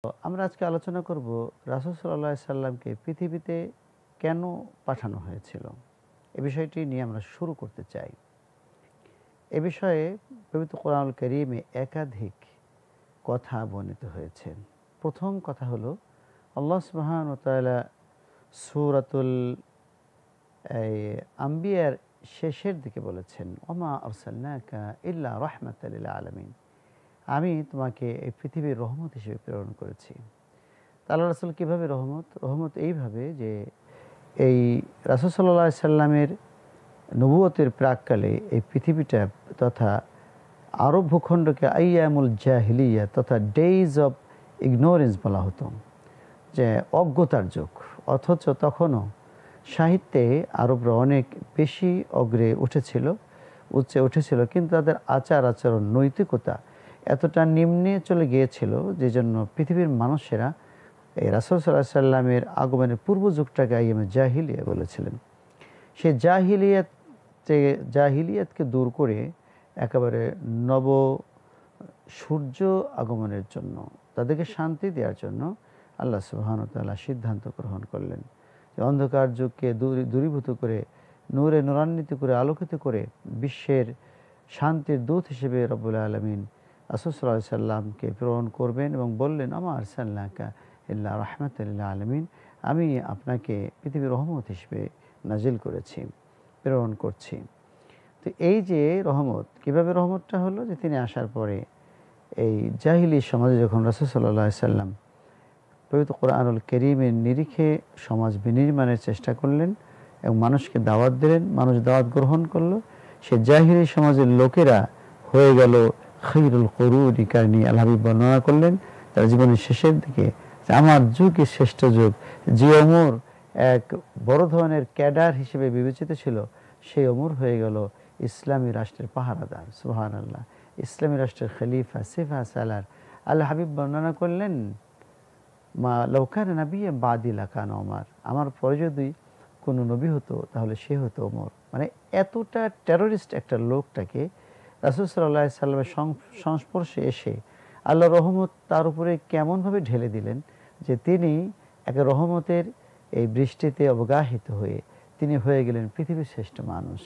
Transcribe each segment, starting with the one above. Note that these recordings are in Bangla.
আমরা আজকে আলোচনা করব রাসূল সাল্লাল্লাহু আলাইহি সাল্লামকে পৃথিবীতে কেন পাঠানো হয়েছিল। এ বিষয়টি নিয়ে আমরা শুরু করতে চাই। এ বিষয়ে পবিত্র কোরআনুল কারীমে একাধিক কথা বর্ণিত হয়েছে। প্রথম কথা হলো আল্লাহ সুবহানাহু ওয়া তাআলা সূরাতুল আম্বিয়ার শেষের দিকে বলেছেন, ওমা আরসালনাকা ইল্লা রাহমাতাল লিল আলামিন। আমি তোমাকে এই পৃথিবীর রহমত হিসেবে প্রেরণ করেছি। আল্লাহ রাসূল কীভাবে রহমত? রহমত এইভাবে যে এই রাসূল সাল্লাল্লাহু আলাইহি সাল্লামের নবুয়তের প্রাক্কালে এই পৃথিবীটা তথা আরব ভূখণ্ডকে আইয়ামুল জাহিলিয়া তথা ডেইজ অফ ইগনোরেন্স বলা হতো, যে অজ্ঞতার যুগ। অথচ তখনও সাহিত্যে আরবরা অনেক বেশি অগ্রে উচ্চে উঠেছিল, কিন্তু তাদের আচার আচরণ নৈতিকতা এতটা নিম্নে চলে গিয়েছিল যে জন্য পৃথিবীর মানুষেরা এই রাসূল সাল্লাল্লাহু আলাইহি সাল্লামের আগমনের পূর্ব যুগটাকে আইয়ামে জাহিলিয়া বলেছিলেন। সেই জাহিলিয়াতকে দূর করে একেবারে নব সূর্য আগমনের জন্য, তাদেরকে শান্তি দেওয়ার জন্য আল্লাহ সুবহানাহু ওয়া তাআলা সিদ্ধান্ত গ্রহণ করলেন যে অন্ধকার যুগকে দূরীভূত করে নূরে নূরান্বিত করে আলোকিত করে বিশ্বের শান্তির দূত হিসেবে রব্বুল আলামিন রাসূল সাল্লাল্লাহু আলাইহি সাল্লামকে প্রেরণ করবেন এবং বললেন, আমা আরসালনাকা ইল্লা রাহমাতাল লিল আলামিন। আমি আপনাকে পৃথিবীর রহমত হিসেবে নাজিল করেছি, প্রেরণ করছি। তো এই যে রহমত, কীভাবে রহমতটা হলো? যে তিনি আসার পরে এই জাহিলি সমাজে যখন রাসূল সাল্লাল্লাহু আলাইহি সাল্লাম পবিত্র কোরআনুল কারীমের নিরিখে সমাজ বিনির্মাণের চেষ্টা করলেন এবং মানুষকে দাওয়াত দিলেন, মানুষ দাওয়াত গ্রহণ করলো, সে জাহিলি সমাজের লোকেরা হয়ে গেল খায়রুল কুরুনি কারনি। আল হাবিব বর্ণনা করলেন তার জীবনের শেষের দিকে যে আমার যুগই শ্রেষ্ঠ যুগ। যে ওমর এক বড় ধরনের ক্যাডার হিসেবে বিবেচিত ছিল, সেই ওমর হয়ে গেল ইসলামী রাষ্ট্রের পাহারাদার। সুবহানাল্লাহ, ইসলামী রাষ্ট্রের খলিফা সিফা সালার। আল হাবিব বর্ণনা করলেন, মা লাউ কানা নাবিয়্যান বাদি লাকানা ওমর। আমার পরে যদি কোনো নবী হতো তাহলে সে হতো ওমর। মানে এতটা টেররিস্ট একটা লোকটাকে রাসূল সাল্লাল্লাহু আলাইহি সাল্লামের সংস্পর্শে এসে আল্লাহ রহমত তার উপরে কেমনভাবে ঢেলে দিলেন যে তিনি এক রহমতের এই বৃষ্টিতে অবগাহিত হয়ে তিনি হয়ে গেলেন পৃথিবীর শ্রেষ্ঠ মানুষ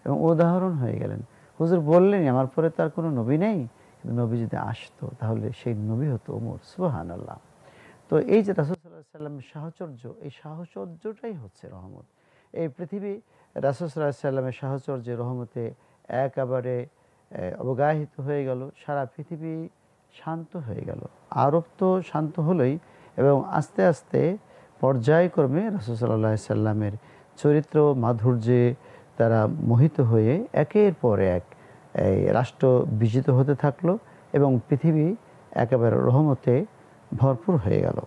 এবং উদাহরণ হয়ে গেলেন। হুজুর বললেনই, আমার পরে তার কোনো নবী নেই, কিন্তু নবী যদি আসতো তাহলে সেই নবী হতো ওমর। সুবহানাল্লাহ। তো এই যে রাসূল সাল্লাল্লাহু আলাইহি সাল্লামের সাহচর্য, এই সাহচর্যটাই হচ্ছে রহমত। এই পৃথিবী রাসূল সাল্লাল্লাহু আলাইহি সাল্লামের সাহচর্যে রহমতে একেবারে অবগাহিত হয়ে গেল, সারা পৃথিবী শান্ত হয়ে গেল। আরব তো শান্ত হলোই, এবং আস্তে আস্তে পর্যায়ক্রমে রাসূল সাল্লাল্লাহু আলাইহি সাল্লামের চরিত্র মাধুর্যে তারা মোহিত হয়ে একের পর এক এই রাষ্ট্র বিজিত হতে থাকলো এবং পৃথিবী একেবারে রহমতে ভরপুর হয়ে গেল।